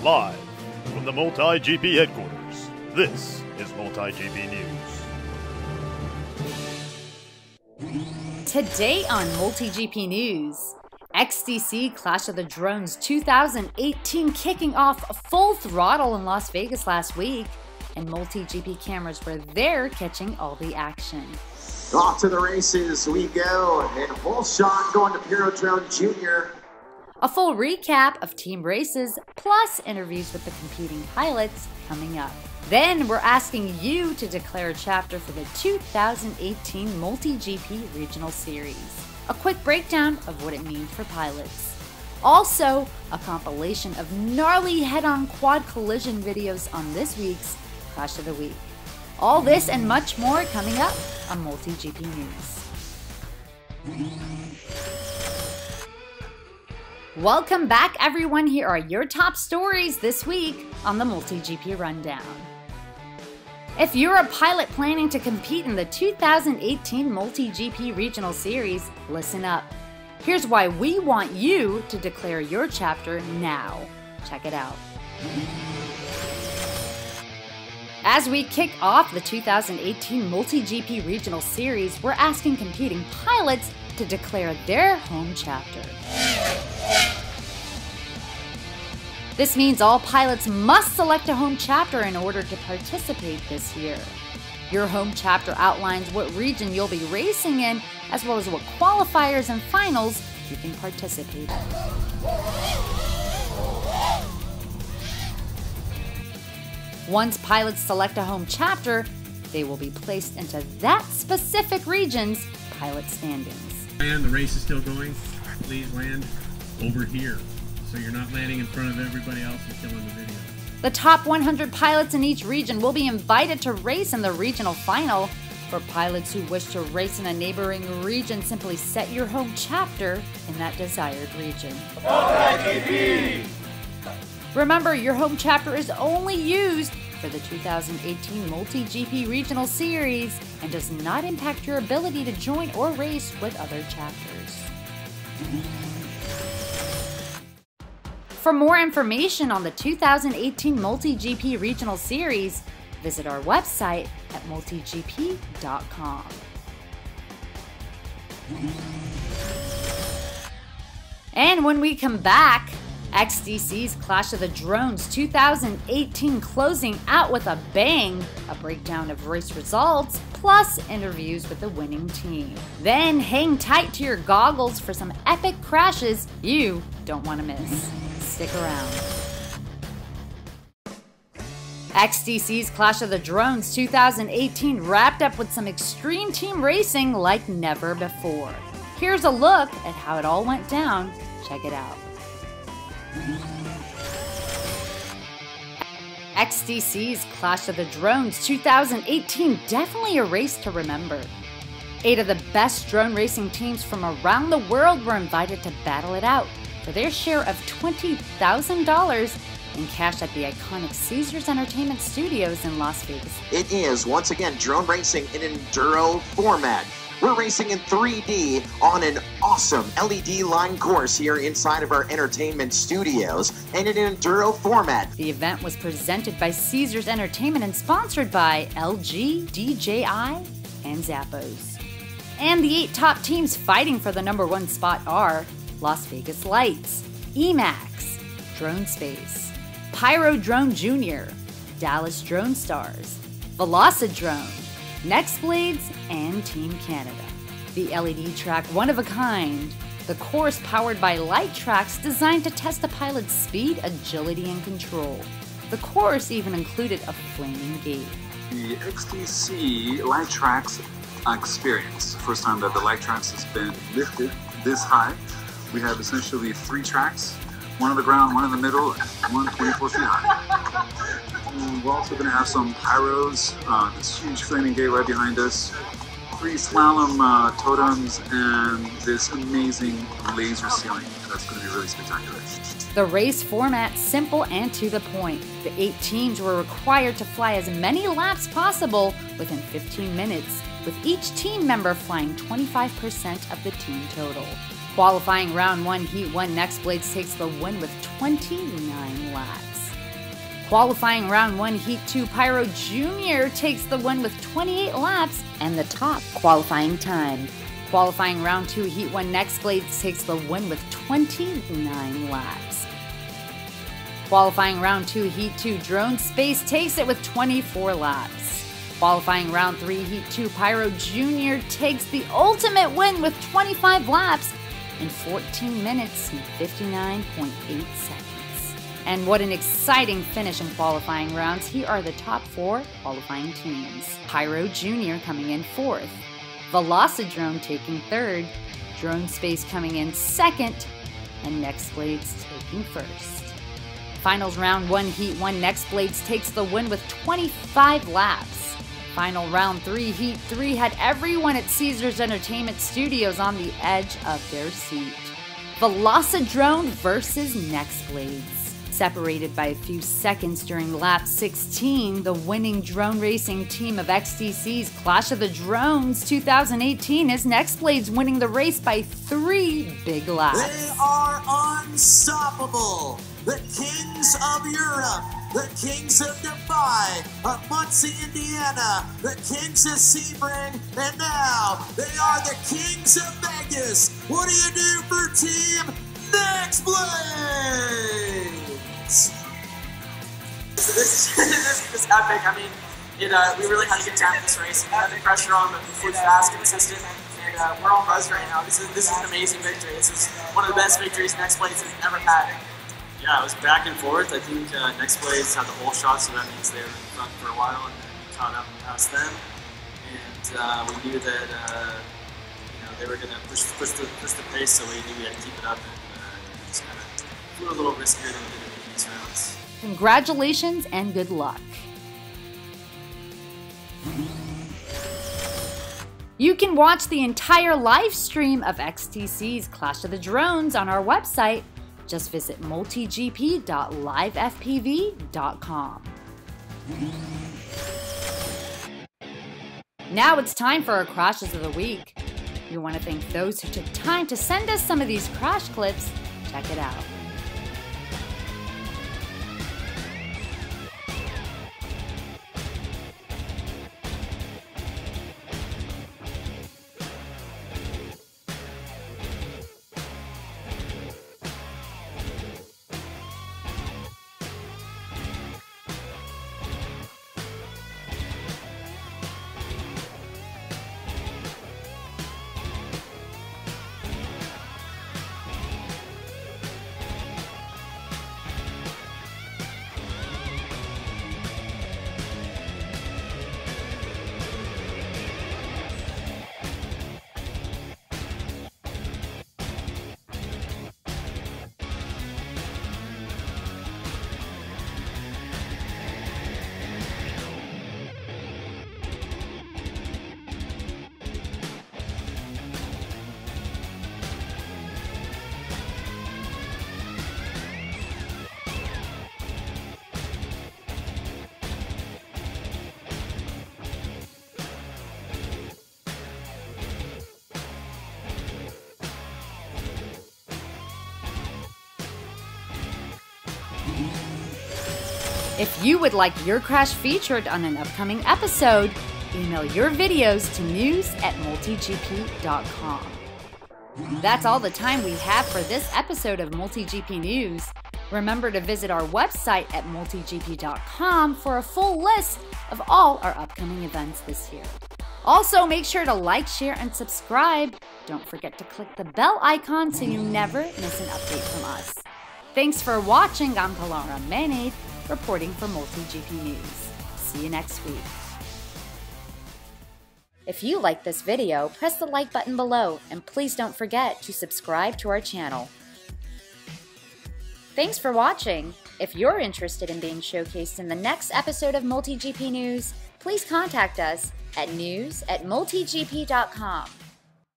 Live from the MultiGP headquarters, this is MultiGP News. Today on MultiGP News, XDC Clash of the Drones 2018 kicking off full throttle in Las Vegas last week, and MultiGP cameras were there catching all the action. Off to the races we go, and full shot going to Puro Drone Jr. A full recap of team races, plus interviews with the competing pilots coming up. Then we're asking you to declare a chapter for the 2018 MultiGP Regional Series. A quick breakdown of what it means for pilots. Also, a compilation of gnarly head-on quad collision videos on this week's Crash of the Week. All this and much more coming up on MultiGP News. Welcome back, everyone. Here are your top stories this week on the MultiGP Rundown. If you're a pilot planning to compete in the 2018 MultiGP Regional Series, listen up. Here's why we want you to declare your chapter now. Check it out. As we kick off the 2018 MultiGP Regional Series, we're asking competing pilots to declare their home chapter. This means all pilots must select a home chapter in order to participate this year. Your home chapter outlines what region you'll be racing in, as well as what qualifiers and finals you can participate in. Once pilots select a home chapter, they will be placed into that specific region's pilot standings. And the race is still going. Please land over here, so you're not landing in front of everybody else and killing the video. The top 100 pilots in each region will be invited to race in the regional final. For pilots who wish to race in a neighboring region, simply set your home chapter in that desired region. MultiGP! Remember, your home chapter is only used for the 2018 MultiGP Regional Series and does not impact your ability to join or race with other chapters. For more information on the 2018 MultiGP Regional Series, visit our website at multigp.com. And when we come back, XDC's Clash of the Drones 2018 closing out with a bang, a breakdown of race results, plus interviews with the winning team. Then hang tight to your goggles for some epic crashes you don't want to miss. Stick around. XDC's Clash of the Drones 2018 wrapped up with some extreme team racing like never before. Here's a look at how it all went down. Check it out. XDC's Clash of the Drones 2018 definitely a race to remember. 8 of the best drone racing teams from around the world were invited to battle it out for their share of $20,000 in cash at the iconic Caesars Entertainment Studios in Las Vegas. It is, once again, drone racing in enduro format. We're racing in 3D on an awesome LED line course here inside of our entertainment studios and in an enduro format. The event was presented by Caesars Entertainment and sponsored by LG, DJI, and Zappos. And the 8 top teams fighting for the number 1 spot are Las Vegas Lights, Emax, Drone Space, Pyro Drone Jr., Dallas Drone Stars, Velocidrone, Nextblades, and Team Canada. The LED track, one of a kind. The course powered by light tracks designed to test the pilot's speed, agility, and control. The course even included a flaming gate. The XDC light tracks experience. First time that the light tracks has been lifted this high. We have essentially 3 tracks, one on the ground, one in the middle, and one 24 feet high. We're also going to have some pyros, this huge flaming gate right behind us, 3 slalom totems, and this amazing laser ceiling. That's going to be really spectacular. The race format simple and to the point. The 8 teams were required to fly as many laps possible within 15 minutes, with each team member flying 25% of the team total. Qualifying round 1, heat 1, Nextblades takes the win with 29 laps. Qualifying round 1, Heat 2, Pyro Jr. takes the win with 28 laps and the top qualifying time. Qualifying round 2, Heat 1, Nextblades takes the win with 29 laps. Qualifying round 2, Heat 2, Drone Space takes it with 24 laps. Qualifying round 3, Heat 2, Pyro Jr. takes the ultimate win with 25 laps in 14 minutes and 59.8 seconds. And what an exciting finish in qualifying rounds. Here are the top 4 qualifying teams. Pyro Jr. coming in 4th. Velocidrone taking 3rd. Drone Space coming in 2nd. And Nextblades taking 1st. Finals round 1, Heat 1, Nextblades takes the win with 25 laps. Final round 3, Heat 3 had everyone at Caesars Entertainment Studios on the edge of their seat. Velocidrone versus Nextblades. Separated by a few seconds during lap 16, the winning drone racing team of XTC's Clash of the Drones 2018 is Nextblades, winning the race by 3 big laps. They are unstoppable. The kings of Europe, the kings of Dubai, of Muncie, Indiana, the kings of Sebring, and now they are the kings of Vegas. What do you do for Team Nextblades? This is epic. I mean, we really had a good time in this race. We had the pressure on, but we flew fast, consistent, and we're on buzz right now. This is an amazing victory. This is one of the best victories Nextblades has ever had. Yeah, it was back and forth. I think Nextblades had the whole shot, so that means they were in front for a while, and then we caught up past them. And we knew that they were going to push the pace, so we knew we had to keep it up, and just kind of flew a little riskier than we did in these rounds. Congratulations and good luck. You can watch the entire live stream of XTC's Clash of the Drones on our website. Just visit multigp.livefpv.com. Now it's time for our crashes of the week. We want to thank those who took time to send us some of these crash clips. Check it out. If you would like your crash featured on an upcoming episode, email your videos to news@multigp.com. That's all the time we have for this episode of MultiGP News. Remember to visit our website at multigp.com for a full list of all our upcoming events this year. Also, make sure to like, share, and subscribe. Don't forget to click the bell icon so you never miss an update from us. Thanks for watching. I'm Palara Manade, reporting for MultiGP News. See you next week. If you like this video, press the like button below, and please don't forget to subscribe to our channel. Thanks for watching. If you're interested in being showcased in the next episode of MultiGP News, please contact us at news@multigp.com.